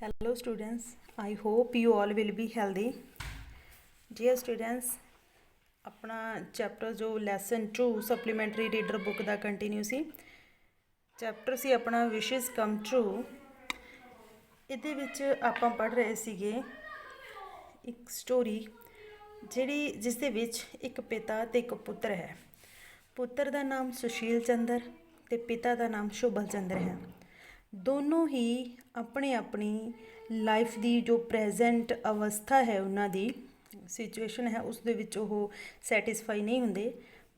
Hello students, I hope you all will be healthy. Dear students, अपना chapter जो lesson 2 supplementary reader book का continue सी chapter सी अपना wishes come true. ਇਹਦੇ ਵਿੱਚ ਆਪਾਂ ਪੜ੍ਹ ਰਹੇ ਸੀਗੇ ਇੱਕ ਸਟੋਰੀ ਜਿਹੜੀ ਜਿਸ ਦੇ ਵਿੱਚ ਇੱਕ ਪਿਤਾ ਤੇ ਇੱਕ ਪੁੱਤਰ ਹੈ। ਪੁੱਤਰ ਦਾ ਨਾਮ ਸੁਸ਼ੀਲ ਚੰਦਰ ਤੇ ਪਿਤਾ ਦਾ ਨਾਮ ਸ਼ੋਭਲ ਚੰਦਰ ਹੈ। ਦੋਨੋਂ ਹੀ अपनी अपनी लाइफ की जो प्रेजेंट अवस्था है उन्होंने सिचुएशन है उस सैटिस्फाई नहीं होंगे।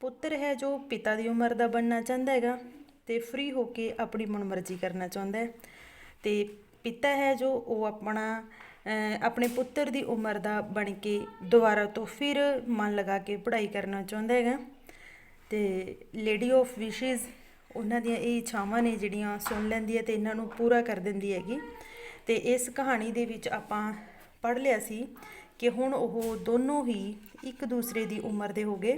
पुत्र है जो पिता की उम्र का बनना चाहता है तो फ्री होके अपनी मनमर्जी करना चाहता है, तो पिता है जो वो अपना अपने पुत्र की उम्र का बन के दोबारा तो फिर मन लगा के पढ़ाई करना चाहता है। तो लेडी ऑफ विशेज़ उन्हों दी ये इच्छावां ने जिहड़ियां सुन लैंदी है तो इन्हों पूरा कर दिंदी हैगी। तो इस कहानी दे विच आपां पढ़ लिया सी कि हुण ओह दोनों ही एक दूसरे की उम्र के हो गए।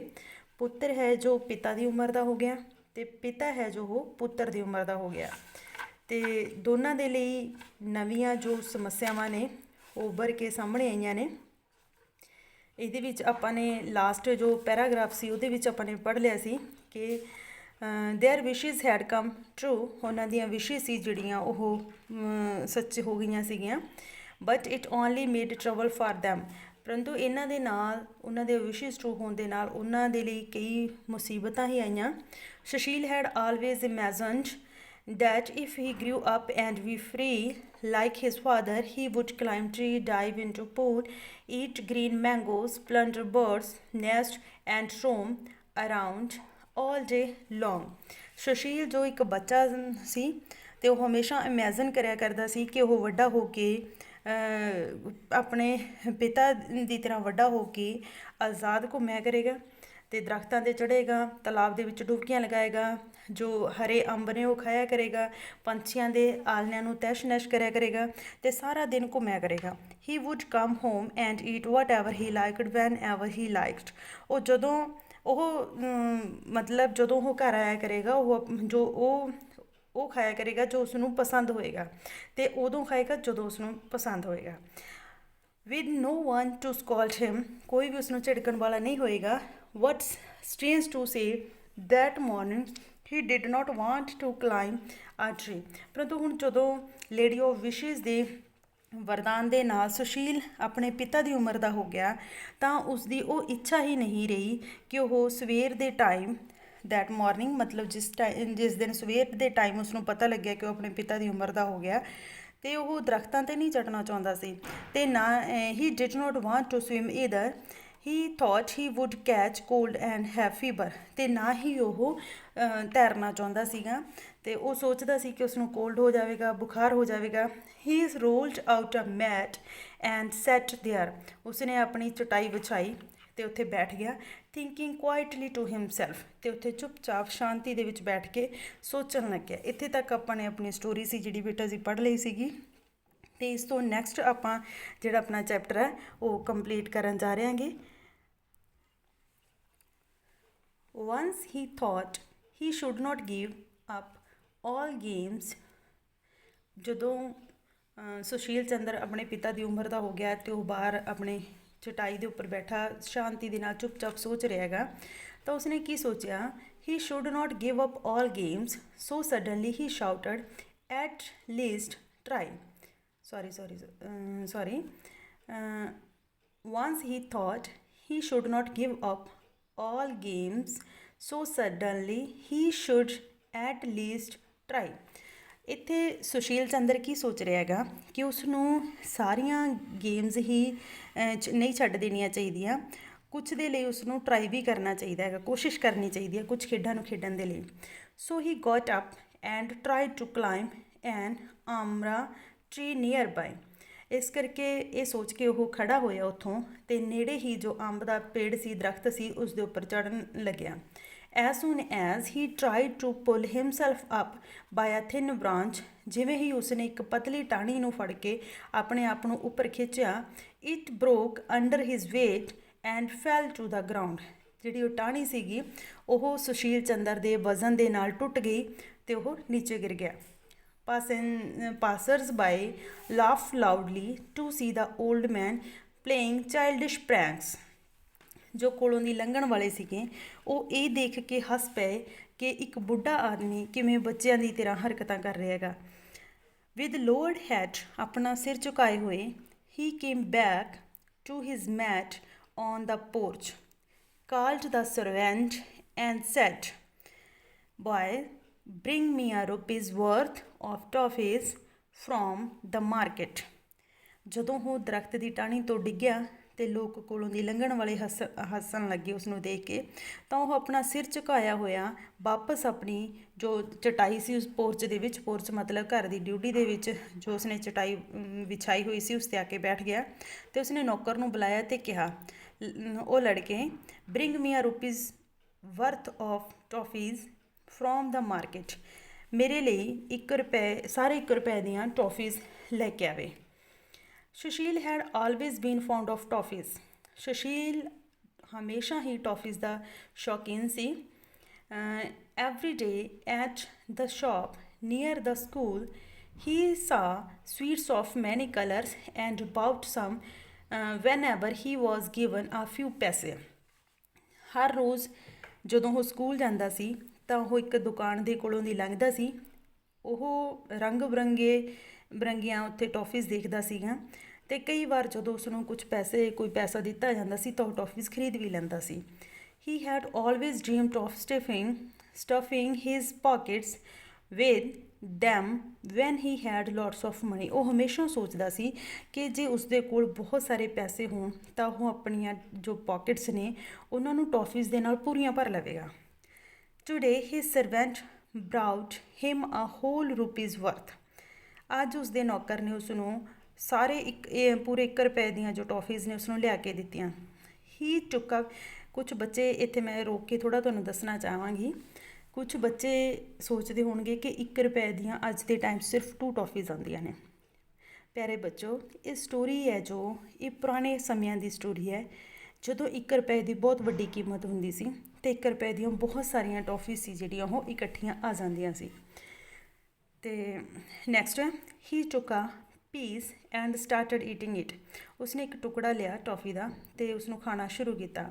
पुत्र है जो पिता की उम्र का हो गया तो पिता है जो वो पुत्र की उम्र का हो गया। तो दोनों के लिए नवीं जो समस्यावां ने उभर के सामने आईयां ने। इहदे विच आपां ने लास्ट जो पैराग्राफ सी उहदे विच आपां ने पढ़ लिया सी कि their wishes had come true, उन्हों दी विशिज़ सी जिहड़ियां ओह सच हो गई सीगियां, but it only made trouble for them, परंतु इन्हां दे नाल उन्हां दे विशिज़ ट्रू होने दे नाल उन्हां दे लई कई मुसीबतां ही आईयां। Sushil had always imagined that if he grew up and be free like his father, he would climb tree, dive into pool, eat green mangoes, plunder birds nest and roam around all day long। सुशील जो एक बच्चा सी तो वह हमेशा imagine करिया करता सी कि वह वड्डा हो के अपने पिता की तरह वड्डा हो के आज़ाद घूमया करेगा, तो दरख्तों पर चढ़ेगा, तालाब के विच डुबकियां लगाएगा, जो हरे अंब ने वो खाया करेगा, पंछियों के आलनियां नूं तैश नैश कराया करेगा, तो सारा दिन घूमया करेगा। He would come home and eat what ever he liked van ever he liked. वो जदों मतलब जदों वो घर आया करेगा वो जो वो खाया करेगा जो उसनों पसंद होएगा, तो उदों खाएगा जदों उसनों पसंद होएगा। With no one to scold him, कोई भी उसनों झिड़कण वाला नहीं होएगा। What's strange to say that morning he did not want to climb a tree, परंतु हुण जदों लेडी ऑफ विशेज़ दे वरदान दे नाल सुशील अपने पिता की उम्र का हो गया, तो उसकी वो इच्छा ही नहीं रही कि वह सवेर के टाइम दैट मॉर्निंग मतलब जिस दिन सवेर के टाइम उसनों पता लग्या कि वह अपने पिता की उम्र का हो गया, तो वह दरख्तों पर नहीं चढ़ना चाहता सी, ते ना he did not want to swim either, he thought he would catch cold and have fever, तो ना ही वह तैरना चाहता सीगा, तो वह सोचता सी कि उसनों कोल्ड हो जाएगा, बुखार हो जाएगा। He is rolled out a mat and sat there, उसने अपनी चटाई बिछाई तो उत्थे बैठ गया। थिंकिंग क्वाइटली टू हिमसैल्फ, तो उत्थे चुपचाप शांति दे विच बैठ के सोचन लग गया। इत्थे तक अपने अपनी स्टोरी सी जिहड़ी बेटा जी पढ़ ली सीगी, तो इस तो नैक्सट आपां जिहड़ा अपना चैप्टर है वो कंप्लीट करन जा रहे हांगे। Once he thought he should not give up all games, जदों सुशील चंद्र अपने पिता की उम्र का हो गया तो वह बाहर अपने चटाई के उपर बैठा शांति के नाल चुपचाप सोच रहा है, तो उसने की सोचा, he should not give up all games, so suddenly he shouted at least try, sorry once he thought he should not give up all games, so suddenly he should at least try। इत्थे सुशील चंद्र की सोच रहा है कि उसनों सारिया games ही नहीं छड्ड देनियां चाहिए, कुछ दे लई उसनों ट्राई भी करना चाहिए है, कोशिश करनी चाहिए है कुछ खेडां नूं खेडण दे लई। So he got up and tried to climb an amra tree nearby, इस करके ये सोच के वह खड़ा होया उत्थों, तो नेड़े ही जो अंब का पेड़ सी दरख्त सी उस दे उपर चढ़न लग्या। As soon as he tried to pull himself up by a thin branch, जिवें ही उसने एक पतली टाणी नूं फड़ के अपने आप नूं उपर खिंचिया, it broke under his weight and fell to the ground, जिहड़ी वो टाणी सीगी वो सुशील चंद्र दे वजन दे नाल टुट गई तो वह नीचे गिर गया। Passers by laughed loudly to see the old man playing childish pranks. ਜੋ ਕੋਲੋਂ ਦੀ ਲੰਘਣ ਵਾਲੇ ਸੀਗੇ ਉਹ ਇਹ ਦੇਖ ਕੇ ਹੱਸ ਪਏ ਕਿ ਇੱਕ ਬੁੱਢਾ ਆਦਮੀ ਕਿਵੇਂ ਬੱਚਿਆਂ ਦੀ ਤਰ੍ਹਾਂ ਹਰਕਤਾਂ ਕਰ ਰਿਹਾ ਹੈਗਾ। ਵਿਦ ਲੋਅਰਡ ਹੈਡ, ਆਪਣਾ ਸਿਰ ਝੁਕਾਏ ਹੋਏ, he came back to his mat on the porch, called the servant and said, boy bring me a rupee's worth of toffees from the market. ਜਦੋਂ ਉਹ ਦਰਖਤ ਦੀ ਟਾਹਣੀ ਤੋਂ ਡਿੱਗਿਆ ਅਤੇ ਲੋਕ ਕੋਲੋਂ ਦੀ ਲੰਘਣ ਵਾਲੇ ਹੱਸਣ ਲੱਗੇ ਉਸਨੂੰ ਦੇਖ ਕੇ, ਤਾਂ ਉਹ ਆਪਣਾ ਸਿਰ ਝੁਕਾਇਆ ਹੋਇਆ ਵਾਪਸ ਆਪਣੀ ਜੋ ਚਟਾਈ ਸੀ ਉਸ ਪੋਰਚ ਦੇ ਵਿੱਚ, ਪੋਰਚ ਮਤਲਬ ਘਰ ਦੀ ਡਿਊਟੀ ਦੇ ਵਿੱਚ ਜੋ ਉਸਨੇ ਚਟਾਈ ਵਿਛਾਈ ਹੋਈ ਸੀ ਉਸ 'ਤੇ ਆ ਕੇ ਬੈਠ ਗਿਆ ਅਤੇ ਉਸਨੇ ਨੌਕਰ ਨੂੰ ਬੁਲਾਇਆ ਅਤੇ ਕਿਹਾ, ਉਹ ਲੜਕੇ, ਬ੍ਰਿੰਗ ਮੀ ਆ rupees worth of toffees from the market, ਮੇਰੇ ਲਈ 1 ਰੁਪਏ, ਸਾਰੇ 1 ਰੁਪਏ ਦੀਆਂ ਟੋਫੀਜ਼ ਲੈ ਕੇ ਆਵੇ। Sushil had always been fond of toffees, Sushil ਹਮੇਸ਼ਾ ਹੀ ਟੋਫੀਜ਼ ਦਾ ਸ਼ੌਕੀਨ ਸੀ। Every day at the shop near the school he saw sweets of many colours and bought some whenever he was given a few ਪੈਸੇ। ਹਰ ਰੋਜ਼ ਜਦੋਂ ਉਹ school ਜਾਂਦਾ ਸੀ ਤਾਂ ਉਹ ਇੱਕ ਦੁਕਾਨ ਦੇ ਕੋਲੋਂ ਦੀ ਲੰਘਦਾ ਸੀ, ਉਹ ਰੰਗ ਬਰੰਗੀਆਂ ਉੱਥੇ ਟੋਫੀਜ਼ ਦੇਖਦਾ ਸੀਗਾ ਅਤੇ ਕਈ ਵਾਰ ਜਦੋਂ ਉਸਨੂੰ ਕੋਈ ਪੈਸਾ ਦਿੱਤਾ ਜਾਂਦਾ ਸੀ ਤਾਂ ਉਹ ਟੋਫੀਜ਼ ਖਰੀਦ ਵੀ ਲੈਂਦਾ ਸੀ। He had always dreamed of stuffing his pockets with them when he had lots of money. ਉਹ ਹਮੇਸ਼ਾ ਸੋਚਦਾ ਸੀ ਕਿ ਜੇ ਉਸਦੇ ਕੋਲ ਬਹੁਤ ਸਾਰੇ ਪੈਸੇ ਹੋਣ ਤਾਂ ਉਹ ਆਪਣੀਆਂ ਜੋ ਪਾਕਿਟਸ ਨੇ ਉਹਨਾਂ ਨੂੰ ਟੋਫੀਜ਼ ਦੇ ਨਾਲ ਪੂਰੀਆਂ ਭਰ ਲਵੇਗਾ। ਟੂਡੇ ਹਿਜ਼ ਸਰਵੈਂਟ ਬਰਾਊਟ ਹਿਮ ਆ ਹੋਲ ਰੁਪੀਜ਼ ਵਰਥ। ਅੱਜ ਉਸਦੇ ਨੌਕਰ ਨੇ ਉਸਨੂੰ ਸਾਰੇ ਪੂਰੇ 1 ਰੁਪਏ ਦੀਆਂ ਜੋ ਟੋਫੀਜ਼ ਨੇ ਉਸਨੂੰ ਲਿਆ ਕੇ ਦਿੱਤੀਆਂ। ਹੀ ਟੁੱਕ ਅਪ, ਕੁਛ ਬੱਚੇ ਇੱਥੇ ਮੈਂ ਰੋਕ ਕੇ ਥੋੜ੍ਹਾ ਤੁਹਾਨੂੰ ਦੱਸਣਾ ਚਾਹਾਂਗੀ, ਕੁਛ ਬੱਚੇ ਸੋਚਦੇ ਹੋਣਗੇ ਕਿ 1 ਰੁਪਏ ਦੀਆਂ ਅੱਜ ਦੇ ਟਾਈਮ ਸਿਰਫ 2 ਟੋਫੀਜ਼ ਆਉਂਦੀਆਂ ਨੇ। ਪਿਆਰੇ ਬੱਚੋ, ਇਹ ਸਟੋਰੀ ਹੈ ਜੋ ਇਹ ਪੁਰਾਣੇ ਸਮਿਆਂ ਦੀ ਸਟੋਰੀ ਹੈ ਜਦੋਂ 1 ਰੁਪਏ ਦੀ ਬਹੁਤ ਵੱਡੀ ਕੀਮਤ ਹੁੰਦੀ ਸੀ ਅਤੇ 1 ਰੁਪਏ ਦੀਆਂ ਬਹੁਤ ਸਾਰੀਆਂ ਟੋਫੀਜ਼ ਸੀ ਜਿਹੜੀਆਂ ਉਹ ਇਕੱਠੀਆਂ ਆ ਜਾਂਦੀਆਂ ਸੀ। ਅਤੇ ਨੈਕਸਟ ਹੈ, he took a piece and started eating it. ਉਸਨੇ ਇੱਕ ਟੁਕੜਾ ਲਿਆ ਟੋਫੀ ਦਾ ਅਤੇ ਉਸਨੂੰ ਖਾਣਾ ਸ਼ੁਰੂ ਕੀਤਾ।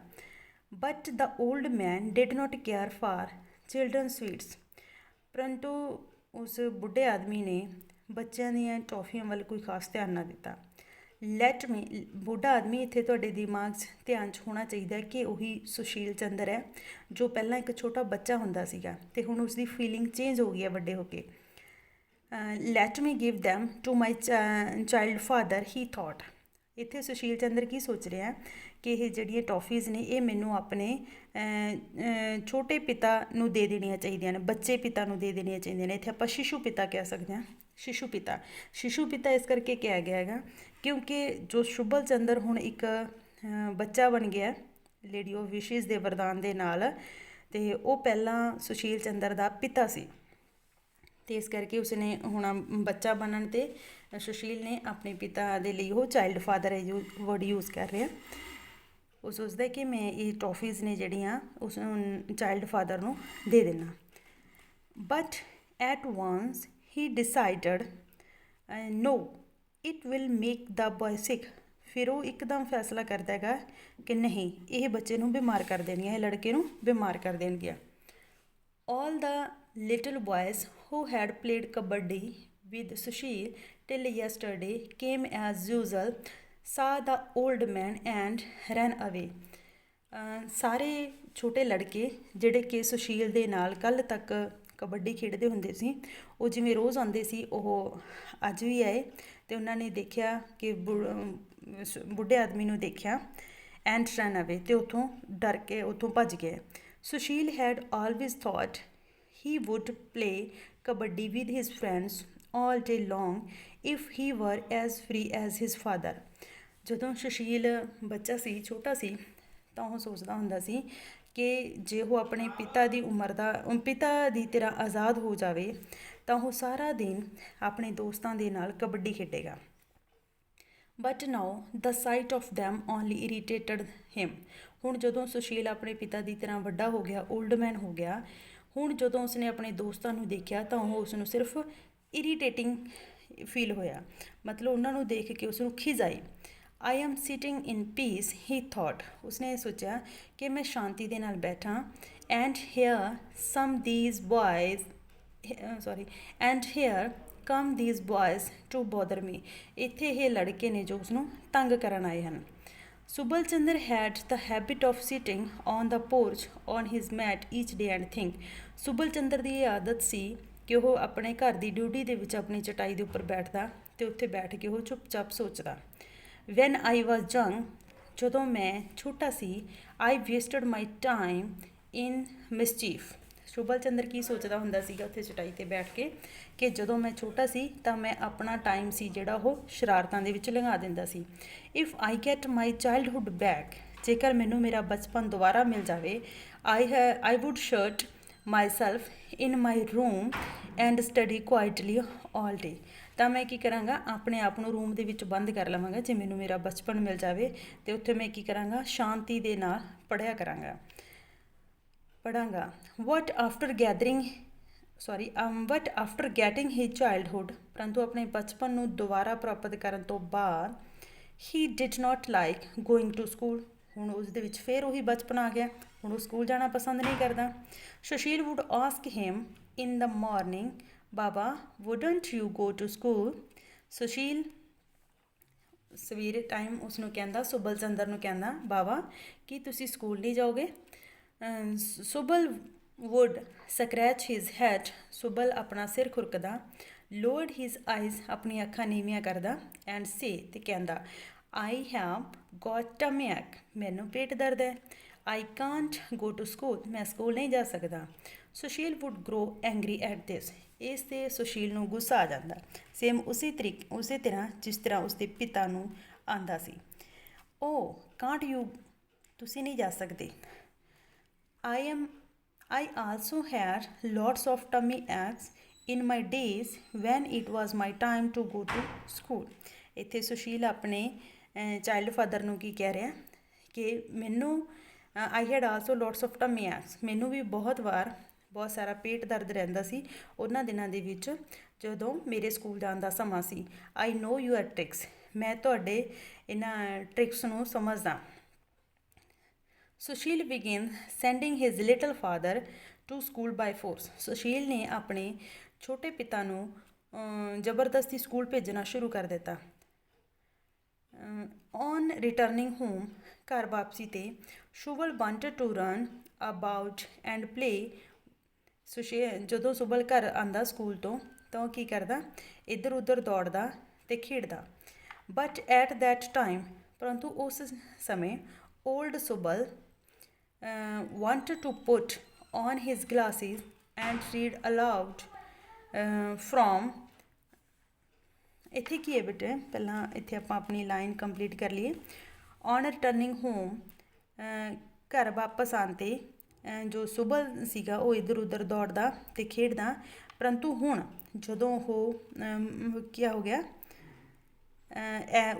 But the old man did note care for children sweets. ਪਰੰਤੂ ਉਸ ਬੁੱਢੇ ਆਦਮੀ ਨੇ ਬੱਚਿਆਂ ਦੀਆਂ ਟੋਫੀਆਂ ਵੱਲ ਕੋਈ ਖਾਸ ਧਿਆਨ ਨਾ ਦਿੱਤਾ। ਬੁੱਢਾ ਆਦਮੀ ਇੱਥੇ ਤੁਹਾਡੇ ਦਿਮਾਗ 'ਚ ਧਿਆਨ 'ਚ ਹੋਣਾ ਚਾਹੀਦਾ ਕਿ ਉਹੀ ਸੁਸ਼ੀਲ ਚੰਦਰ ਹੈ ਜੋ ਪਹਿਲਾਂ ਇੱਕ ਛੋਟਾ ਬੱਚਾ ਹੁੰਦਾ ਸੀਗਾ ਅਤੇ ਹੁਣ ਉਸਦੀ ਫੀਲਿੰਗ ਚੇਂਜ ਹੋ ਗਈ ਹੈ ਵੱਡੇ ਹੋ ਕੇ। Let me give them to my child father he thought. ਇੱਥੇ ਸੁਸ਼ੀਲ ਚੰਦਰ ਕੀ ਸੋਚ ਰਿਹਾ ਕਿ ਇਹ ਜਿਹੜੀਆਂ ਟੋਫੀਜ਼ ਨੇ ਇਹ ਮੈਨੂੰ ਆਪਣੇ ਛੋਟੇ ਪਿਤਾ ਨੂੰ ਦੇ ਦੇਣੀਆਂ ਚਾਹੀਦੀਆਂ ਨੇ, ਬੱਚੇ ਪਿਤਾ ਨੂੰ ਦੇ ਦੇਣੀਆਂ ਚਾਹੀਦੀਆਂ ਨੇ। ਇੱਥੇ ਆਪਾਂ ਸ਼ਿਸ਼ੂ ਪਿਤਾ ਕਹਿ ਸਕਦੇ ਹਾਂ, ਸ਼ਿਸ਼ੂ ਪਿਤਾ ਇਸ ਕਰਕੇ ਕਿਹਾ ਗਿਆ ਹੈਗਾ ਕਿਉਂਕਿ ਜੋ ਸ਼ੁਭਲ ਚੰਦਰ ਹੁਣ ਇੱਕ ਬੱਚਾ ਬਣ ਗਿਆ ਲੇਡੀ ਆਫ ਵਿਸ਼ਿਜ਼ ਦੇ ਵਰਦਾਨ ਦੇ ਨਾਲ, ਅਤੇ ਉਹ ਪਹਿਲਾਂ ਸੁਸ਼ੀਲ ਚੰਦਰ ਦਾ ਪਿਤਾ ਸੀ ਅਤੇ ਇਸ ਕਰਕੇ ਉਸਨੇ ਹੁਣ ਬੱਚਾ ਬਣਨ 'ਤੇ ਸੁਸ਼ੀਲ ਨੇ ਆਪਣੇ ਪਿਤਾ ਦੇ ਲਈ ਉਹ ਚਾਈਲਡ ਫਾਦਰ ਹੈ ਜੋ ਵਰਡ ਯੂਜ਼ ਕਰ ਰਿਹਾ। ਉਹ ਸੋਚਦਾ ਕਿ ਮੈਂ ਇਹ ਟੋਫੀਜ਼ ਨੇ ਜਿਹੜੀਆਂ ਉਸਨੂੰ ਚਾਈਲਡ ਫਾਦਰ ਨੂੰ ਦੇ ਦੇਣਾ। But at once he decided no it will make the boy sick. ਫਿਰ ਉਹ ਇੱਕਦਮ ਫੈਸਲਾ ਕਰਦਾ ਹੈਗਾ ਕਿ ਨਹੀਂ, ਇਹ ਬੱਚੇ ਨੂੰ ਬਿਮਾਰ ਕਰ ਦੇਣਗੀਆਂ, ਇਹ ਲੜਕੇ ਨੂੰ ਬਿਮਾਰ ਕਰ ਦੇਣਗੀਆਂ। All the little boys who had played kabaddi with Sushil till yesterday came as usual, saw the old man and ran away. ਸਾਰੇ ਛੋਟੇ ਲੜਕੇ ਜਿਹੜੇ ਕਿ ਸੁਸ਼ੀਲ ਦੇ ਨਾਲ ਕੱਲ੍ਹ ਤੱਕ ਕਬੱਡੀ ਖੇਡਦੇ ਹੁੰਦੇ ਸੀ, ਉਹ ਜਿਵੇਂ ਰੋਜ਼ ਆਉਂਦੇ ਸੀ ਉਹ ਅੱਜ ਵੀ ਆਏ ਅਤੇ ਉਹਨਾਂ ਨੇ ਦੇਖਿਆ ਕਿ ਬੁੱਢੇ ਆਦਮੀ ਨੂੰ ਦੇਖਿਆ ਐਂਡ ਰਨ ਅਵੇ, ਅਤੇ ਉੱਥੋਂ ਡਰ ਕੇ ਉੱਥੋਂ ਭੱਜ ਗਏ। Sushil had always thought he would play kabaddi with his friends all day long if he were as free as his father. ਜਦੋਂ ਸੁਸ਼ੀਲ ਬੱਚਾ ਸੀ, ਛੋਟਾ ਸੀ, ਤਾਂ ਉਹ ਸੋਚਦਾ ਹੁੰਦਾ ਸੀ ਕਿ ਜੇ ਉਹ ਆਪਣੇ ਪਿਤਾ ਦੀ ਤਰ੍ਹਾਂ ਆਜ਼ਾਦ ਹੋ ਜਾਵੇ ਤਾਂ ਉਹ ਸਾਰਾ ਦਿਨ ਆਪਣੇ ਦੋਸਤਾਂ ਦੇ ਨਾਲ ਕਬੱਡੀ ਖੇਡੇਗਾ। But now the sight of them only irritated him. ਹੁਣ ਜਦੋਂ ਸੁਸ਼ੀਲ ਆਪਣੇ ਪਿਤਾ ਦੀ ਤਰ੍ਹਾਂ ਵੱਡਾ ਹੋ ਗਿਆ, ਓਲਡ ਮੈਨ ਹੋ ਗਿਆ, ਹੁਣ ਜਦੋਂ ਉਸਨੇ ਆਪਣੇ ਦੋਸਤਾਂ ਨੂੰ ਦੇਖਿਆ ਤਾਂ ਉਹ ਉਸਨੂੰ ਸਿਰਫ ਇਰੀਟੇਟਿੰਗ ਫੀਲ ਹੋਇਆ, ਮਤਲਬ ਉਹਨਾਂ ਨੂੰ ਦੇਖ ਕੇ ਉਸ ਨੂੰ ਖਿਝ ਆਈ। I am sitting in peace he thought, ਉਸਨੇ ਇਹ ਸੋਚਿਆ ਕਿ ਮੈਂ ਸ਼ਾਂਤੀ ਦੇ ਨਾਲ ਬੈਠਾਂ। And here come these boys and here come these boys to bother me, ਇੱਥੇ ਇਹ ਲੜਕੇ ਨੇ ਜੋ ਉਸਨੂੰ ਤੰਗ ਕਰਨ ਆਏ ਹਨ। ਸੁਬਲ Chandra had the habit of sitting on the porch on his mat each day and think, ਸੁਬਲ Chandra ਦੀ ਇਹ ਆਦਤ ਸੀ ਕਿ ਉਹ ਆਪਣੇ ਘਰ ਦੀ ਡਿਊਟੀ ਦੇ ਵਿੱਚ ਆਪਣੀ ਚਟਾਈ ਦੇ ਉੱਪਰ ਬੈਠਦਾ ਅਤੇ ਉੱਥੇ ਬੈਠ ਕੇ ਉਹ ਚੁੱਪ-ਚਾਪ ਸੋਚਦਾ। ਵੈਨ ਆਈ ਵਾਜ਼ ਯੰਗ, ਜਦੋਂ ਮੈਂ ਛੋਟਾ ਸੀ, I wasted my time in mischief, Subal Chandra ਕੀ ਸੋਚਦਾ ਹੁੰਦਾ ਸੀਗਾ ਉੱਥੇ ਚਟਾਈ 'ਤੇ ਬੈਠ ਕੇ ਕਿ ਜਦੋਂ ਮੈਂ ਛੋਟਾ ਸੀ ਤਾਂ ਮੈਂ ਆਪਣਾ ਟਾਈਮ ਸੀ ਜਿਹੜਾ ਉਹ ਸ਼ਰਾਰਤਾਂ ਦੇ ਵਿੱਚ ਲੰਘਾ ਦਿੰਦਾ ਸੀ। If I get my childhood back, ਜੇਕਰ ਮੈਨੂੰ ਮੇਰਾ ਬਚਪਨ ਦੁਬਾਰਾ ਮਿਲ ਜਾਵੇ, I would shut myself in my room and study quietly all day, ਤਾਂ ਮੈਂ ਕੀ ਕਰਾਂਗਾ, ਆਪਣੇ ਆਪ ਨੂੰ ਰੂਮ ਦੇ ਵਿੱਚ ਬੰਦ ਕਰ ਲਵਾਂਗਾ ਜੇ ਮੈਨੂੰ ਮੇਰਾ ਬਚਪਨ ਮਿਲ ਜਾਵੇ, ਅਤੇ ਉੱਥੇ ਮੈਂ ਕੀ ਕਰਾਂਗਾ, ਸ਼ਾਂਤੀ ਦੇ ਨਾਲ ਪੜ੍ਹਾਂਗਾ। What after getting his childhood, ਪਰੰਤੂ ਆਪਣੇ ਬਚਪਨ ਨੂੰ ਦੁਬਾਰਾ ਪ੍ਰਾਪਤ ਕਰਨ ਤੋਂ ਬਾਅਦ, he did not like going to school, ਹੁਣ ਉਸ ਦੇ ਵਿੱਚ ਫਿਰ ਉਹੀ ਬਚਪਨ ਆ ਗਿਆ, ਹੁਣ ਉਹ ਸਕੂਲ ਜਾਣਾ ਪਸੰਦ ਨਹੀਂ ਕਰਦਾ। Sushil would ask him in the morning, ਬਾਬਾ wouldn't you go to school, Sushil ਸਵੇਰੇ ਟਾਈਮ ਉਸ ਨੂੰ ਕਹਿੰਦਾ, ਸੁਬਲ ਚੰਦਰ ਨੂੰ ਕਹਿੰਦਾ, ਬਾਬਾ ਕੀ ਤੁਸੀਂ ਸਕੂਲ ਨਹੀਂ ਜਾਓਗੇ। ਸੁਬਲ ਵੁੱਡ ਸਕਰੈਚ ਹਿਜ਼ ਹੈਡ, ਸੁਬਲ ਆਪਣਾ ਸਿਰ ਖੁਰਕਦਾ। ਲੋਅਰਡ ਹਿਜ਼ ਆਈਜ਼, ਆਪਣੀਆਂ ਅੱਖਾਂ ਨੀਵੀਆਂ ਕਰਦਾ। ਐਂਡ ਸੇ, ਅਤੇ ਕਹਿੰਦਾ, I have got tummy ache, ਮੈਨੂੰ ਪੇਟ ਦਰਦ ਹੈ। I can't go to school, ਮੈਂ ਸਕੂਲ ਨਹੀਂ ਜਾ ਸਕਦਾ। Sushil would grow angry at this, ਇਸ 'ਤੇ ਸੁਸ਼ੀਲ ਨੂੰ ਗੁੱਸਾ ਆ ਜਾਂਦਾ, ਸੇਮ ਉਸੇ ਤਰ੍ਹਾਂ ਜਿਸ ਤਰ੍ਹਾਂ ਉਸਦੇ ਪਿਤਾ ਨੂੰ ਆਉਂਦਾ ਸੀ। ਓ ਕਾਂਟ ਯੂ, ਤੁਸੀਂ ਨਹੀਂ ਜਾ ਸਕਦੇ। I also had lots of tummy aches in my days when it was my time to go to school, ਇੱਥੇ ਸੁਸ਼ੀਲ ਆਪਣੇ ਚਾਈਲਡ ਫਾਦਰ ਨੂੰ ਕੀ ਕਹਿ ਰਿਹਾ ਕਿ ਮੈਨੂੰ I had also lots of tummy aches, ਮੈਨੂੰ ਵੀ ਬਹੁਤ ਸਾਰਾ ਪੇਟ ਦਰਦ ਰਹਿੰਦਾ ਸੀ ਉਹਨਾਂ ਦਿਨਾਂ ਦੇ ਵਿੱਚ ਜਦੋਂ ਮੇਰੇ ਸਕੂਲ ਜਾਣ ਦਾ ਸਮਾਂ ਸੀ। I know your tricks, ਮੈਂ ਤੁਹਾਡੇ ਇਹਨਾਂ ਟ੍ਰਿਕਸ ਨੂੰ ਸਮਝਦਾ। Sushil begin sending his little father to school by force, Sushil ਨੇ ਆਪਣੇ ਛੋਟੇ ਪਿਤਾ ਨੂੰ ਜ਼ਬਰਦਸਤੀ ਸਕੂਲ ਭੇਜਣਾ ਸ਼ੁਰੂ ਕਰ ਦਿੱਤਾ। ਔਨ ਰਿਟਰਨਿੰਗ ਹੋਮ, ਘਰ ਵਾਪਸੀ 'ਤੇ, Subal wanted to run about and play, ਜਦੋਂ ਸੁਬਲ ਘਰ ਆਉਂਦਾ ਸਕੂਲ ਤੋਂ ਤਾਂ ਉਹ ਕੀ ਕਰਦਾ, ਇੱਧਰ ਉੱਧਰ ਦੌੜਦਾ ਅਤੇ ਖੇਡਦਾ। ਬਟ ਐਟ ਦੈਟ ਟਾਈਮ, ਪਰੰਤੂ ਉਸ ਸਮੇਂ, old Subal wanted to put on his glasses and read aloud from, ਇੱਥੇ ਕੀ ਹੈ ਬੇਟੇ, ਪਹਿਲਾਂ ਇੱਥੇ ਆਪਾਂ ਆਪਣੀ ਲਾਈਨ ਕੰਪਲੀਟ ਕਰ ਲਈਏ। ਔਨ ਰਿਟਰਨਿੰਗ ਹੋਮ, ਘਰ ਵਾਪਸ ਆਉਣ 'ਤੇ ਜੋ ਸੁਬਲ ਸੀਗਾ ਉਹ ਇੱਧਰ ਉੱਧਰ ਦੌੜਦਾ ਅਤੇ ਖੇਡਦਾ, ਪਰੰਤੂ ਹੁਣ ਜਦੋਂ ਉਹ ਕੀ ਹੋ ਗਿਆ,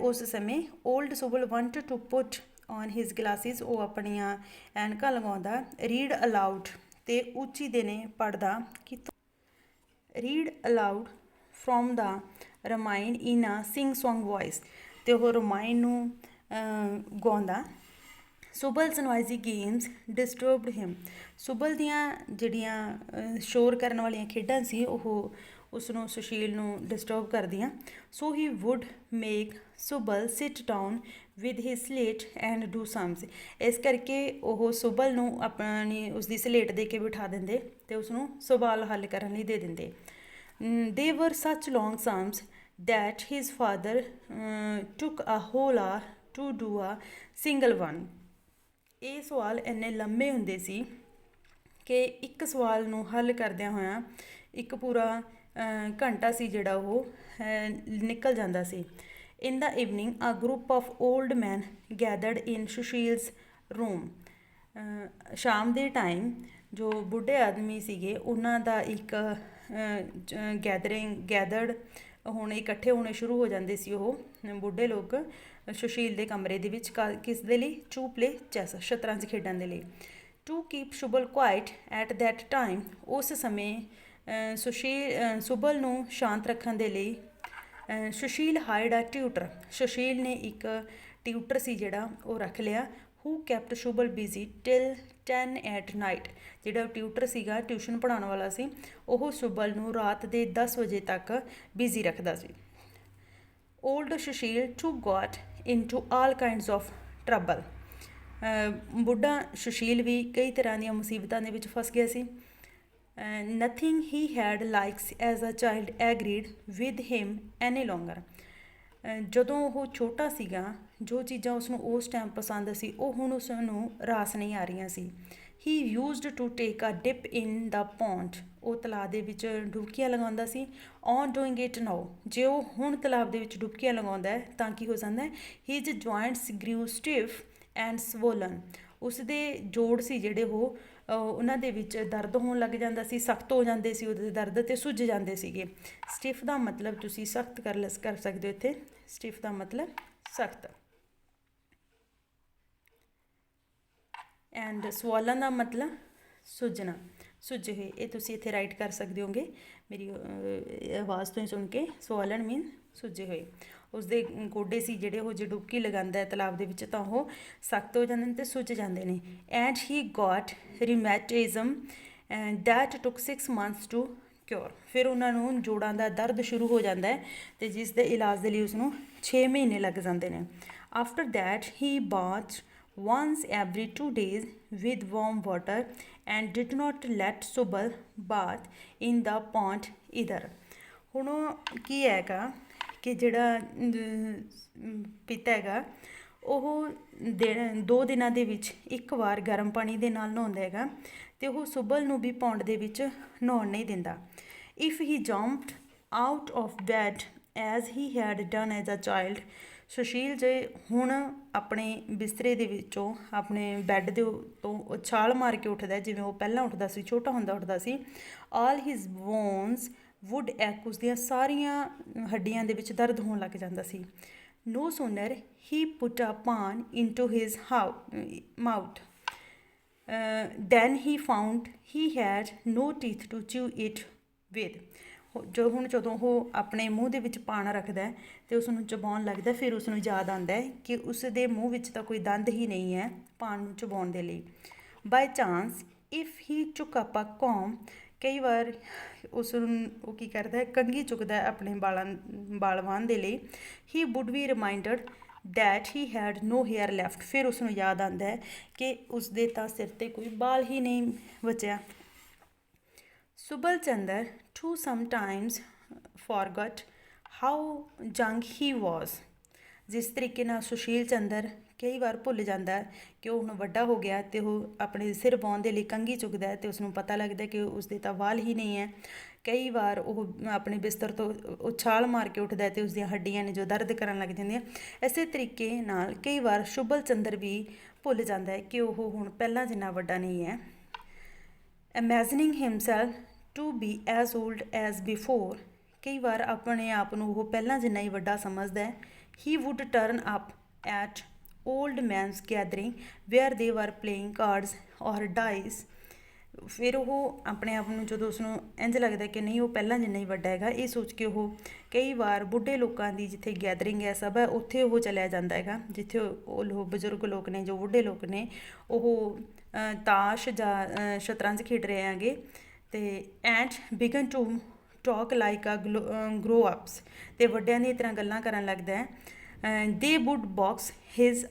ਉਸ ਸਮੇਂ old Subal wanted to put on his glasses, ਉਹ ਆਪਣੀਆਂ ਐਨਕਾਂ ਲਗਾਉਂਦਾ। ਰੀਡ ਅਲਾਊਡ, ਅਤੇ ਉੱਚੀ ਦੇਣੇ ਪੜ੍ਹਦਾ, read aloud from the Ramayana in a sing song voice, ਅਤੇ ਉਹ ਰਮਾਇਣ ਨੂੰ ਗਾਉਂਦਾ। ਸੁਬਲਸ ਨੋਇਜ਼ੀ ਗੇਮਸ ਡਿਸਟਰਬਡ ਹਿਮ, ਸੁਬਲ ਦੀਆਂ ਜਿਹੜੀਆਂ ਸ਼ੋਰ ਕਰਨ ਵਾਲੀਆਂ ਖੇਡਾਂ ਸੀ ਉਹ ਉਸਨੂੰ, ਸੁਸ਼ੀਲ ਨੂੰ ਡਿਸਟਰਬ ਕਰਦੀਆਂ। So he would make Subal sit down with his slate and do sums, ਇਸ ਕਰਕੇ ਉਹ ਸੁਬਲ ਨੂੰ ਆਪਣੀ ਉਸਦੀ ਸਲੇਟ ਦੇ ਕੇ ਬਿਠਾ ਦਿੰਦੇ ਅਤੇ ਉਸਨੂੰ ਸਵਾਲ ਹੱਲ ਕਰਨ ਲਈ ਦੇ ਦਿੰਦੇ। They were such long sums that his father took a whole hour to do a single one, ਇਹ ਸਵਾਲ ਇੰਨੇ ਲੰਮੇ ਹੁੰਦੇ ਸੀ ਕਿ ਇੱਕ ਸਵਾਲ ਨੂੰ ਹੱਲ ਕਰਦਿਆਂ ਹੋਇਆਂ ਇੱਕ ਪੂਰਾ ਘੰਟਾ ਸੀ ਜਿਹੜਾ ਉਹ ਨਿਕਲ ਜਾਂਦਾ ਸੀ। In the evening a group of old man gathered in Sushil's room, ਸ਼ਾਮ ਦੇ ਟਾਈਮ ਜੋ ਬੁੱਢੇ ਆਦਮੀ ਸੀਗੇ ਉਹਨਾਂ ਦਾ ਇੱਕ ਗੈਦਰਡ ਹੁਣ ਇਕੱਠੇ ਹੋਣੇ ਸ਼ੁਰੂ ਹੋ ਜਾਂਦੇ ਸੀ ਉਹ ਬੁੱਢੇ ਲੋਕ ਸੁਸ਼ੀਲ ਦੇ ਕਮਰੇ ਦੇ ਵਿੱਚ, ਕਿਸ ਦੇ ਲਈ, ਟੂ ਪਲੇ ਚੈਸ, ਸ਼ਤਰੰਜ ਖੇਡਣ ਦੇ ਲਈ। To keep Subal quiet at that time, ਉਸ ਸਮੇਂ ਸੁਬਲ ਨੂੰ ਸ਼ਾਂਤ ਰੱਖਣ ਦੇ ਲਈ Sushil hired a tutor, Sushil ਨੇ ਇੱਕ ਟਿਊਟਰ ਸੀ ਜਿਹੜਾ ਉਹ ਰੱਖ ਲਿਆ। Who kept Shubal busy till 10 at night, ਜਿਹੜਾ ਟਿਊਟਰ ਸੀਗਾ ਟਿਊਸ਼ਨ ਪੜ੍ਹਾਉਣ ਵਾਲਾ ਸੀ, ਉਹ ਸੁਬਲ ਨੂੰ ਰਾਤ ਦੇ 10 ਵਜੇ ਤੱਕ ਬਿਜ਼ੀ ਰੱਖਦਾ ਸੀ। Old Sushil too got into all kinds of trouble, ਬੁੱਢਾ ਸੁਸ਼ੀਲ ਵੀ ਕਈ ਤਰ੍ਹਾਂ ਦੀਆਂ ਮੁਸੀਬਤਾਂ ਦੇ ਵਿੱਚ ਫਸ ਗਿਆ ਸੀ। Nothing he had likes as a child agreed with him any longer, ਜਦੋਂ ਉਹ ਛੋਟਾ ਸੀਗਾ ਜੋ ਚੀਜ਼ਾਂ ਉਸਨੂੰ ਉਸ ਟਾਈਮ ਪਸੰਦ ਸੀ ਉਹ ਹੁਣ ਉਸ ਨੂੰ ਰਾਸ ਨਹੀਂ ਆ ਰਹੀਆਂ ਸੀ। He used to take a dip in the pond, ਉਹ ਤਲਾਬ ਦੇ ਵਿੱਚ ਡੁਬਕੀਆਂ ਲਗਾਉਂਦਾ ਸੀ। ਔਨ ਡੂਇੰਗ ਇਟ ਨਾਓ, ਜੇ ਉਹ ਹੁਣ ਤਲਾਬ ਦੇ ਵਿੱਚ ਡੁਬਕੀਆਂ ਲਗਾਉਂਦਾ ਹੈ ਤਾਂ ਕੀ ਹੋ ਜਾਂਦਾ ਹੈ, ਹੀਜ਼ ਜੁਆਇੰਟਸ ਗ੍ਰਿਊ ਸਟਿਫ ਐਂਡ ਸਵੋਲਨ, ਉਸਦੇ ਜੋੜ ਸੀ ਜਿਹੜੇ ਉਹ ਉਹਨਾਂ ਦੇ ਵਿੱਚ ਦਰਦ ਹੋਣ ਲੱਗ ਜਾਂਦਾ ਸੀ, ਸਖਤ ਹੋ ਜਾਂਦੇ ਸੀ ਉਹਦੇ ਦਰਦ ਤੇ ਸੁੱਜ ਜਾਂਦੇ ਸੀਗੇ। ਸਟਿਫ ਦਾ ਮਤਲਬ ਤੁਸੀਂ ਸਖਤ ਕਰ ਸਕਦੇ ਹੋ ਇੱਥੇ, ਸਟਿਫ ਦਾ ਮਤਲਬ ਸਖਤ, ਐਂਡ ਸਵੋਲਨ ਦਾ ਮਤਲਬ ਸੁੱਜਣਾ, ਸੁੱਜੇ ਹੋਏ। ਇਹ ਤੁਸੀਂ ਇੱਥੇ ਰਾਈਟ ਕਰ ਸਕਦੇ ਹੋਗੇ ਮੇਰੀ ਆਵਾਜ਼ ਤੋਂ ਹੀ ਸੁਣ ਕੇ। ਸਵੋਲਨ ਮੀਨ ਸੁੱਜੇ ਹੋਏ। ਉਸਦੇ ਗੋਡੇ ਸੀ ਜਿਹੜੇ ਉਹ ਜੇ ਡੁਬਕੀ ਲਗਾਉਂਦਾ ਹੈ ਤਲਾਬ ਦੇ ਵਿੱਚ ਤਾਂ ਉਹ ਸਖਤ ਹੋ ਜਾਂਦੇ ਨੇ ਅਤੇ ਸੁੱਜ ਜਾਂਦੇ ਨੇ। ਐਂਡ ਹੀ ਗੋਟ ਰਿਮੈਟਿਜ਼ਮ ਦੈਟ ਟੁੱਕ 6 months ਟੂ ਕਿਉਰ, ਫਿਰ ਉਹਨਾਂ ਨੂੰ ਜੋੜਾਂ ਦਾ ਦਰਦ ਸ਼ੁਰੂ ਹੋ ਜਾਂਦਾ ਹੈ ਅਤੇ ਜਿਸ ਦੇ ਇਲਾਜ ਦੇ ਲਈ ਉਸਨੂੰ 6 ਮਹੀਨੇ ਲੱਗ ਜਾਂਦੇ ਨੇ। After that he bath once every 2 days with warm water and did not let Subal bath in the pond either। ਹੁਣ ਕੀ ਹੈਗਾ ਕਿ ਜਿਹੜਾ ਪਿਤਾ ਹੈਗਾ ਉਹ 2 ਦਿਨਾਂ ਦੇ ਵਿੱਚ ਇੱਕ ਵਾਰ ਗਰਮ ਪਾਣੀ ਦੇ ਨਾਲ ਨਹਾਉਂਦਾ ਹੈਗਾ ਅਤੇ ਉਹ ਸੁਬਲ ਨੂੰ ਵੀ ਪੌਂਡ ਦੇ ਵਿੱਚ ਨਹਾਉਣ ਨਹੀਂ ਦਿੰਦਾ। If he jumped out of bed as he had done as a child, Sushil ਜੇ ਹੁਣ ਆਪਣੇ ਬਿਸਤਰੇ ਦੇ ਵਿੱਚੋਂ ਆਪਣੇ ਬੈੱਡ ਦੇ ਤੋਂ ਛਾਲ ਮਾਰ ਕੇ ਉੱਠਦਾ ਜਿਵੇਂ ਉਹ ਪਹਿਲਾਂ ਉੱਠਦਾ ਸੀ, ਛੋਟਾ ਹੁੰਦਾ ਉੱਠਦਾ ਸੀ। All his bones would ache, ਉਸਦੀਆਂ ਸਾਰੀਆਂ ਹੱਡੀਆਂ ਦੇ ਵਿੱਚ ਦਰਦ ਹੋਣ ਲੱਗ ਜਾਂਦਾ ਸੀ। No sooner he put a paan into his mouth then he found he had no teeth to chew it with, ਜਦੋਂ ਉਹ ਆਪਣੇ ਮੂੰਹ ਦੇ ਵਿੱਚ ਪਾਣ ਰੱਖਦਾ ਅਤੇ ਉਸ ਨੂੰ ਚਬਾਉਣ ਲੱਗਦਾ, ਫਿਰ ਉਸ ਨੂੰ ਯਾਦ ਆਉਂਦਾ ਹੈ ਕਿ ਉਸ ਦੇ ਮੂੰਹ ਵਿੱਚ ਤਾਂ ਕੋਈ ਦੰਦ ਹੀ ਨਹੀਂ ਹੈ ਪਾਣ ਨੂੰ ਚਬਾਉਣ ਦੇ ਲਈ। ਬਾਈ ਚਾਂਸ ਇਫ ਹੀ ਚੁੱਕ ਅਪ ਅ ਕੌਮ, ਕਈ ਵਾਰ ਉਸ ਨੂੰ ਉਹ ਕੀ ਕਰਦਾ ਹੈ ਕੰਘੀ ਚੁੱਕਦਾ ਆਪਣੇ ਵਾਲ ਵਾਹਣ ਦੇ ਲਈ। He would be reminded that he had no hair left, ਫਿਰ ਉਸ ਨੂੰ ਯਾਦ ਆਉਂਦਾ ਹੈ ਕਿ ਉਸਦੇ ਤਾਂ ਸਿਰ 'ਤੇ ਕੋਈ ਬਾਲ ਹੀ ਨਹੀਂ ਬਚਿਆ। Subal Chandra too sometimes forgot how young he was, ਜਿਸ ਤਰੀਕੇ ਨਾਲ ਸੁਸ਼ੀਲ ਚੰਦਰ ਕਈ ਵਾਰ ਭੁੱਲ ਜਾਂਦਾ ਕਿ ਉਹ ਹੁਣ ਵੱਡਾ ਹੋ ਗਿਆ ਅਤੇ ਉਹ ਆਪਣੇ ਸਿਰ ਵਾਹੁਣ ਦੇ ਲਈ ਕੰਘੀ ਚੁੱਕਦਾ ਅਤੇ ਉਸਨੂੰ ਪਤਾ ਲੱਗਦਾ ਕਿ ਉਸਦੇ ਤਾਂ ਵਾਲ ਹੀ ਨਹੀਂ ਹੈ। ਕਈ ਵਾਰ ਉਹ ਆਪਣੇ ਬਿਸਤਰ ਤੋਂ ਉਛਾਲ ਮਾਰ ਕੇ ਉੱਠਦਾ ਅਤੇ ਉਸਦੀਆਂ ਹੱਡੀਆਂ ਨੇ ਜੋ ਦਰਦ ਕਰਨ ਲੱਗ ਜਾਂਦੀਆਂ। ਇਸੇ ਤਰੀਕੇ ਨਾਲ ਕਈ ਵਾਰ ਸੁਬਲ ਚੰਦਰ ਵੀ ਭੁੱਲ ਜਾਂਦਾ ਹੈ ਕਿ ਉਹ ਹੁਣ ਪਹਿਲਾਂ ਜਿੰਨਾ ਵੱਡਾ ਨਹੀਂ ਹੈ। Imagining himself to be as old as before, ਕਈ ਵਾਰ ਆਪਣੇ ਆਪ ਨੂੰ ਉਹ ਪਹਿਲਾਂ ਜਿੰਨਾ ਹੀ ਵੱਡਾ ਸਮਝਦਾ ਹੈ। He would turn up at old men's gathering where they were playing cards ਔਰ ਡਾਈਸ, ਫਿਰ ਉਹ ਆਪਣੇ ਆਪ ਨੂੰ ਜਦੋਂ ਉਸਨੂੰ ਇੰਝ ਲੱਗਦਾ ਕਿ ਨਹੀਂ ਉਹ ਪਹਿਲਾਂ ਜਿੰਨਾ ਹੀ ਵੱਡਾ ਹੈਗਾ, ਇਹ ਸੋਚ ਕੇ ਉਹ ਕਈ ਵਾਰ ਬੁੱਢੇ ਲੋਕਾਂ ਦੀ ਜਿੱਥੇ ਗੈਦਰਿੰਗ ਹੈ ਸਭ ਹੈ ਉੱਥੇ ਉਹ ਚਲਿਆ ਜਾਂਦਾ ਹੈਗਾ, ਜਿੱਥੇ ਉਹ ਲੋਕ ਬਜ਼ੁਰਗ ਲੋਕ ਨੇ ਜੋ ਬੁੱਢੇ ਲੋਕ ਨੇ ਉਹ ਤਾਸ਼ ਜਾਂ ਸ਼ਤਰੰਜ ਖੇਡ ਰਹੇ ਹੈਗੇ। ਅਤੇ and begin to talk like a grown-ups, ਅਤੇ ਵੱਡਿਆਂ ਦੀਆਂ ਤਰ੍ਹਾਂ ਗੱਲਾਂ ਕਰਨ ਲੱਗਦਾ ਹੈ। They would box his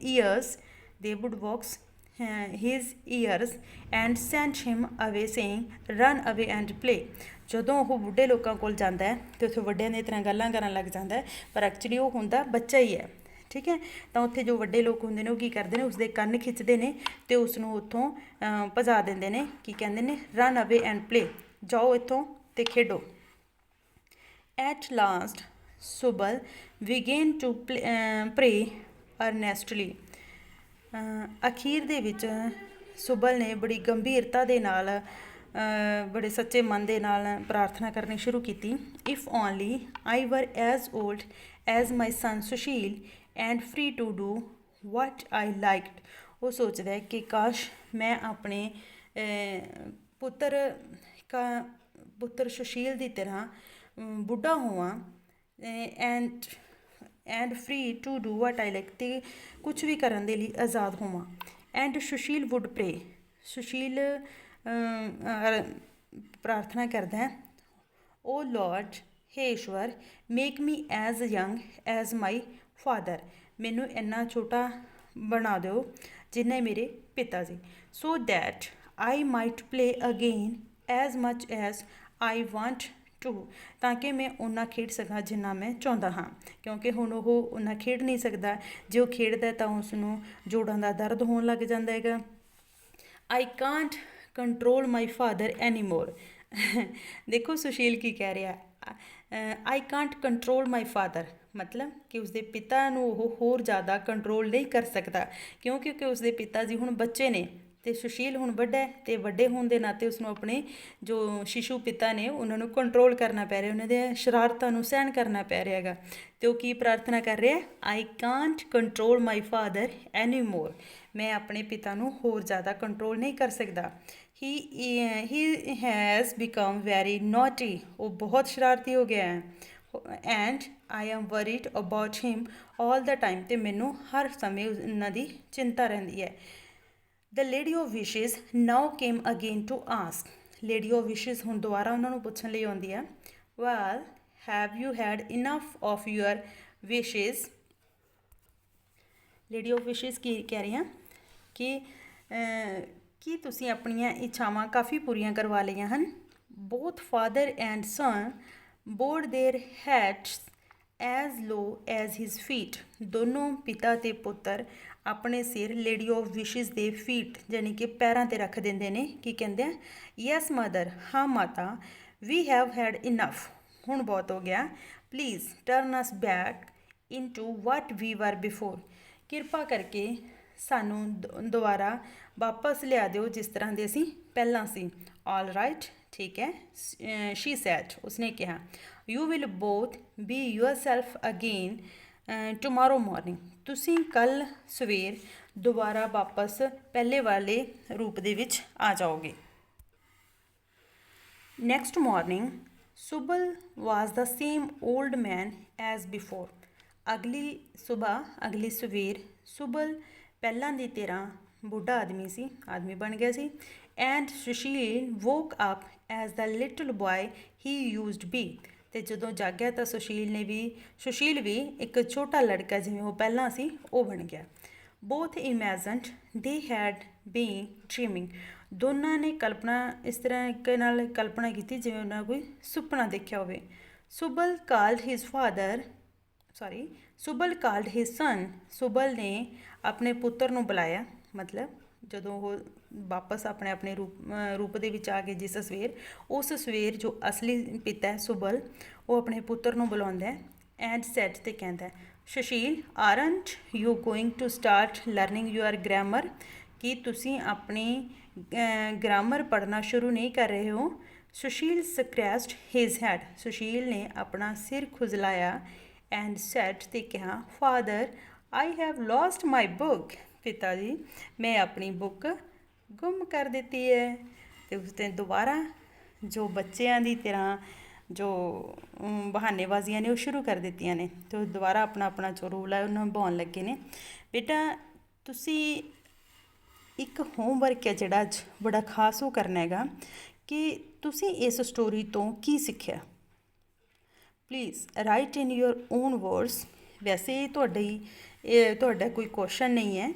ears, they would box his ears and send him away saying run away and play, ਜਦੋਂ ਉਹ ਬੁੱਢੇ ਲੋਕਾਂ ਕੋਲ ਜਾਂਦਾ ਹੈ ਅਤੇ ਉੱਥੇ ਵੱਡਿਆਂ ਦੀਆਂ ਤਰ੍ਹਾਂ ਗੱਲਾਂ ਕਰਨ ਲੱਗ ਜਾਂਦਾ ਹੈ, ਪਰ ਐਕਚੁਅਲੀ ਉਹ ਹੁੰਦਾ ਬੱਚਾ ਹੀ ਹੈ। ਠੀਕ ਹੈ, ਤਾਂ ਉੱਥੇ ਜੋ ਵੱਡੇ ਲੋਕ ਹੁੰਦੇ ਨੇ ਉਹ ਕੀ ਕਰਦੇ ਨੇ ਉਸਦੇ ਕੰਨ ਖਿੱਚਦੇ ਨੇ ਅਤੇ ਉਸਨੂੰ ਉੱਥੋਂ ਭਜਾ ਦਿੰਦੇ ਨੇ। ਕੀ ਕਹਿੰਦੇ ਨੇ, ਰਨ ਅਵੇ ਐਂਡ ਪਲੇ, ਜਾਓ ਇੱਥੋਂ ਅਤੇ ਖੇਡੋ। ਐਟ ਲਾਸਟ ਸੁਬਲ ਵਿਗੇਨ ਟੂ ਪ੍ਰੇ ਅਰਨੈਸਟਲੀ, ਅਖੀਰ ਦੇ ਵਿੱਚ ਸੁਬਲ ਨੇ ਬੜੀ ਗੰਭੀਰਤਾ ਦੇ ਨਾਲ ਬੜੇ ਸੱਚੇ ਮਨ ਦੇ ਨਾਲ ਪ੍ਰਾਰਥਨਾ ਕਰਨੀ ਸ਼ੁਰੂ ਕੀਤੀ। If only I were as old as my son Sushil and free to do what I liked, ਉਹ ਸੋਚਦਾ ਹੈ ਕਿ ਕਾਸ਼ ਮੈਂ ਆਪਣੇ ਪੁੱਤਰ ਪੁੱਤਰ ਸੁਸ਼ੀਲ ਦੀ ਤਰ੍ਹਾਂ ਬੁੱਢਾ ਹੋਵਾਂ and free to do what I like, ਅਤੇ ਕੁਛ ਵੀ ਕਰਨ ਦੇ ਲਈ ਆਜ਼ਾਦ ਹੋਵਾਂ। And Sushil would pray, Sushil ਪ੍ਰਾਰਥਨਾ ਕਰਦਾ ਹੈ, ਓ ਲੋਰਡ, ਹੇ ਈਸ਼ਵਰ, make me as young as my father, ਮੈਨੂੰ ਇੰਨਾ ਛੋਟਾ ਬਣਾ ਦਿਓ ਜਿੰਨੇ ਮੇਰੇ ਪਿਤਾ ਜੀ, so that I might play again as much as I want to, ਤਾਂ ਕਿ ਮੈਂ ਓਨਾ ਖੇਡ ਸਕਾਂ ਜਿੰਨਾ ਮੈਂ ਚਾਹੁੰਦਾ ਹਾਂ, ਕਿਉਂਕਿ ਹੁਣ ਉਹ ਓਨਾ ਖੇਡ ਨਹੀਂ ਸਕਦਾ। ਜੇ ਉਹ ਖੇਡਦਾ ਤਾਂ ਉਸ ਨੂੰ ਜੋੜਾਂ ਦਾ ਦਰਦ ਹੋਣ ਲੱਗ ਜਾਂਦਾ ਹੈਗਾ। I can't control my father any more, ਦੇਖੋ ਸੁਸ਼ੀਲ ਕੀ ਕਹਿ ਰਿਹਾ, I can't control my father, ਮਤਲਬ ਕਿ ਉਸਦੇ ਪਿਤਾ ਨੂੰ ਉਹ ਹੋਰ ਜ਼ਿਆਦਾ ਕੰਟਰੋਲ ਨਹੀਂ ਕਰ ਸਕਦਾ, ਕਿਉਂਕਿ ਉਸਦੇ ਪਿਤਾ ਜੀ ਹੁਣ ਬੱਚੇ ਨੇ ਅਤੇ ਸੁਸ਼ੀਲ ਹੁਣ ਵੱਡਾ ਹੈ, ਅਤੇ ਵੱਡੇ ਹੋਣ ਦੇ ਨਾਤੇ ਉਸਨੂੰ ਆਪਣੇ ਜੋ ਸ਼ਿਸ਼ੂ ਪਿਤਾ ਨੇ ਉਹਨਾਂ ਨੂੰ ਕੰਟਰੋਲ ਕਰਨਾ ਪੈ ਰਿਹਾ, ਉਹਨਾਂ ਦੇ ਸ਼ਰਾਰਤਾਂ ਨੂੰ ਸਹਿਣ ਕਰਨਾ ਪੈ ਰਿਹਾ ਹੈਗਾ। ਅਤੇ ਉਹ ਕੀ ਪ੍ਰਾਰਥਨਾ ਕਰ ਰਿਹਾ, I can't control my father any more, ਮੈਂ ਆਪਣੇ ਪਿਤਾ ਨੂੰ ਹੋਰ ਜ਼ਿਆਦਾ ਕੰਟਰੋਲ ਨਹੀਂ ਕਰ ਸਕਦਾ। He has become very naughty, ਉਹ ਬਹੁਤ ਸ਼ਰਾਰਤੀ ਹੋ ਗਿਆ ਹੈ। And I am worried about him all the time, ਅਤੇ ਮੈਨੂੰ ਹਰ ਸਮੇਂ ਉਹਨਾਂ ਦੀ ਚਿੰਤਾ ਰਹਿੰਦੀ ਹੈ। The lady of wishes now came again to ask, lady of wishes ਹੁਣ ਦੁਬਾਰਾ ਉਹਨਾਂ ਨੂੰ ਪੁੱਛਣ ਲਈ ਆਉਂਦੀ ਹੈ, well have you had enough of your wishes, lady of wishes ਕੀ ਕਹਿ ਰਹੀਆਂ ਕਿ ਕੀ ਤੁਸੀਂ ਆਪਣੀਆਂ ਇੱਛਾਵਾਂ ਕਾਫੀ ਪੂਰੀਆਂ ਕਰਵਾ ਲਈਆਂ ਹਨ। Both father and son bowed their heads as low as his feet, ਦੋਨੋਂ ਪਿਤਾ ਅਤੇ ਪੁੱਤਰ ਆਪਣੇ ਸਿਰ ਲੇਡੀ ਆਫ ਵਿਸ਼ਿਜ਼ ਦੇ ਫੀਟ ਯਾਨੀ ਕਿ ਪੈਰਾਂ 'ਤੇ ਰੱਖ ਦਿੰਦੇ ਨੇ। ਕੀ ਕਹਿੰਦੇ ਆ, ਯੈਸ ਮਦਰ, ਹਾਂ ਮਾਤਾ, ਵੀ ਹੈਵ ਹੈਡ ਇਨਫ, ਹੁਣ ਬਹੁਤ ਹੋ ਗਿਆ, please turn us back into what we were before, ਕਿਰਪਾ ਕਰਕੇ ਸਾਨੂੰ ਦੁਬਾਰਾ ਵਾਪਸ ਲਿਆ ਦਿਓ ਜਿਸ ਤਰ੍ਹਾਂ ਦੇ ਅਸੀਂ ਪਹਿਲਾਂ ਸੀ। ਆਲ ਰਾਈਟ, ਠੀਕ ਹੈ, ਸ਼ੀ ਸੈਡ, ਉਸਨੇ ਕਿਹਾ, you will both B your self again tomorrow morning, ਤੁਸੀਂ ਕੱਲ੍ਹ ਸਵੇਰ ਦੁਬਾਰਾ ਵਾਪਸ ਪਹਿਲੇ ਵਾਲੇ ਰੂਪ ਦੇ ਵਿੱਚ ਆ ਜਾਓਗੇ। ਨੈਕਸਟ ਮੋਰਨਿੰਗ ਸੁਬਲ ਵਾਜ਼ ਦਾ ਸੇਮ ਓਲਡ ਮੈਨ ਐਜ਼ ਬਿਫੋਰ, ਅਗਲੀ ਸੁਬਾਹ, ਅਗਲੀ ਸਵੇਰ ਸੁਬਲ ਪਹਿਲਾਂ ਦੀ ਤਰ੍ਹਾਂ ਬੁੱਢਾ ਆਦਮੀ ਬਣ ਗਿਆ ਸੀ। And Sushil woke up as the little boy he used be, ਅਤੇ ਜਦੋਂ ਜਾਗਿਆ ਤਾਂ ਸੁਸ਼ੀਲ ਵੀ ਇੱਕ ਛੋਟਾ ਲੜਕਾ ਜਿਵੇਂ ਉਹ ਪਹਿਲਾਂ ਸੀ ਉਹ ਬਣ ਗਿਆ। ਬੋਥ ਇਮੈਜਨਡ ਦੇ ਹੈਡ ਬੀਨ ਡ੍ਰੀਮਿੰਗ, ਦੋਨਾਂ ਨੇ ਕਲਪਨਾ ਇਸ ਤਰ੍ਹਾਂ ਇੱਕ ਨਾਲ ਕਲਪਨਾ ਕੀਤੀ ਜਿਵੇਂ ਉਹਨਾਂ ਕੋਈ ਸੁਪਨਾ ਦੇਖਿਆ ਹੋਵੇ। ਸੁਬਲ ਕਾਲਡ ਹਿਜ਼ ਸਨ, ਸੁਬਲ ਨੇ ਆਪਣੇ ਪੁੱਤਰ ਨੂੰ ਬੁਲਾਇਆ, ਮਤਲਬ ਜਦੋਂ ਉਹ ਵਾਪਸ ਆਪਣੇ ਰੂਪ ਦੇ ਵਿੱਚ ਆ ਗਏ ਜਿਸ ਸਵੇਰ, ਉਸ ਸਵੇਰ ਜੋ ਅਸਲੀ ਪਿਤਾ ਸੁਬਲ ਉਹ ਆਪਣੇ ਪੁੱਤਰ ਨੂੰ ਬੁਲਾਉਂਦਾ ਐਂਡ ਸੈਟ, ਤੇ ਕਹਿੰਦਾ, Sushil aren't you going to start learning your grammar, ਕੀ ਤੁਸੀਂ ਆਪਣੀ ਗ੍ਰਾਮਰ ਪੜ੍ਹਨਾ ਸ਼ੁਰੂ ਨਹੀਂ ਕਰ ਰਹੇ ਹੋ। Sushil scratched his head, Sushil ਨੇ ਆਪਣਾ ਸਿਰ ਖੁਜਲਾਇਆ ਐਂਡ ਸੈਟ, ਤੇ ਕਿਹਾ, father I have lost my book, ਪਿਤਾ ਜੀ ਮੈਂ ਆਪਣੀ ਬੁੱਕ ਗੁੰਮ ਕਰ ਦਿੱਤੀ ਹੈ। ਅਤੇ ਉਸਨੇ ਦੁਬਾਰਾ ਜੋ ਬੱਚਿਆਂ ਦੀ ਤਰ੍ਹਾਂ ਜੋ ਬਹਾਨੇਬਾਜ਼ੀਆਂ ਨੇ ਉਹ ਸ਼ੁਰੂ ਕਰ ਦਿੱਤੀਆਂ ਨੇ, ਅਤੇ ਉਹ ਦੁਬਾਰਾ ਆਪਣਾ ਜੋ ਰੋਲ ਹੈ ਉਹਨੂੰ ਨਿਭਾਉਣ ਲੱਗੇ ਨੇ। ਬੇਟਾ ਤੁਸੀਂ ਇੱਕ ਹੋਮਵਰਕ ਹੈ ਜਿਹੜਾ ਅੱਜ ਬੜਾ ਖਾਸ ਉਹ ਕਰਨਾ ਹੈਗਾ ਕਿ ਤੁਸੀਂ ਇਸ ਸਟੋਰੀ ਤੋਂ ਕੀ ਸਿੱਖਿਆ। Please write in your own words, ਵੈਸੇ ਤੁਹਾਡਾ ਕੋਈ ਕੁਐਸਚਨ ਨਹੀਂ ਹੈ,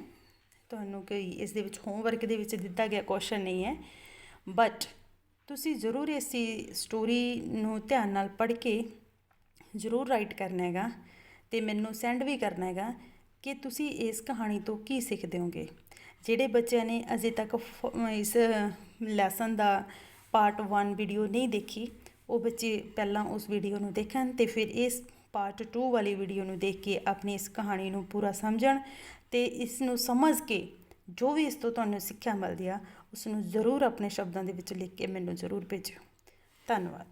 ਤੁਹਾਨੂੰ ਕੋਈ ਇਸ ਦੇ ਵਿੱਚ ਹੋਮਵਰਕ ਦੇ ਵਿੱਚ ਦਿੱਤਾ ਗਿਆ ਕੁਐਸਚਨ ਨਹੀਂ ਹੈ, ਬਟ ਤੁਸੀਂ ਜ਼ਰੂਰ ਇਸ ਸਟੋਰੀ ਨੂੰ ਧਿਆਨ ਨਾਲ ਪੜ੍ਹ ਕੇ ਜ਼ਰੂਰ ਰਾਈਟ ਕਰਨਾ ਹੈਗਾ ਅਤੇ ਮੈਨੂੰ ਸੈਂਡ ਵੀ ਕਰਨਾ ਹੈਗਾ ਕਿ ਤੁਸੀਂ ਇਸ ਕਹਾਣੀ ਤੋਂ ਕੀ ਸਿੱਖਦੇ ਹੋਗੇ। ਜਿਹੜੇ ਬੱਚਿਆਂ ਨੇ ਅਜੇ ਤੱਕ ਇਸ ਲੈਸਨ ਦਾ ਪਾਰਟ 1 ਵੀਡੀਓ ਨਹੀਂ ਦੇਖੀ, ਉਹ ਬੱਚੇ ਪਹਿਲਾਂ ਉਸ ਵੀਡੀਓ ਨੂੰ ਦੇਖਣ ਅਤੇ ਫਿਰ ਇਸ ਪਾਰਟ 2 ਵਾਲੀ ਵੀਡੀਓ ਨੂੰ ਦੇਖ ਕੇ ਆਪਣੀ ਇਸ ਕਹਾਣੀ ਨੂੰ ਪੂਰਾ ਸਮਝਣ, ਅਤੇ ਇਸ ਨੂੰ ਸਮਝ ਕੇ ਜੋ ਵੀ ਇਸ ਤੋਂ ਤੁਹਾਨੂੰ ਸਿੱਖਿਆ ਮਿਲਦੀ ਆ ਉਸ ਨੂੰ ਜ਼ਰੂਰ ਆਪਣੇ ਸ਼ਬਦਾਂ ਦੇ ਵਿੱਚ ਲਿਖ ਕੇ ਮੈਨੂੰ ਜ਼ਰੂਰ ਭੇਜਿਓ। ਧੰਨਵਾਦ।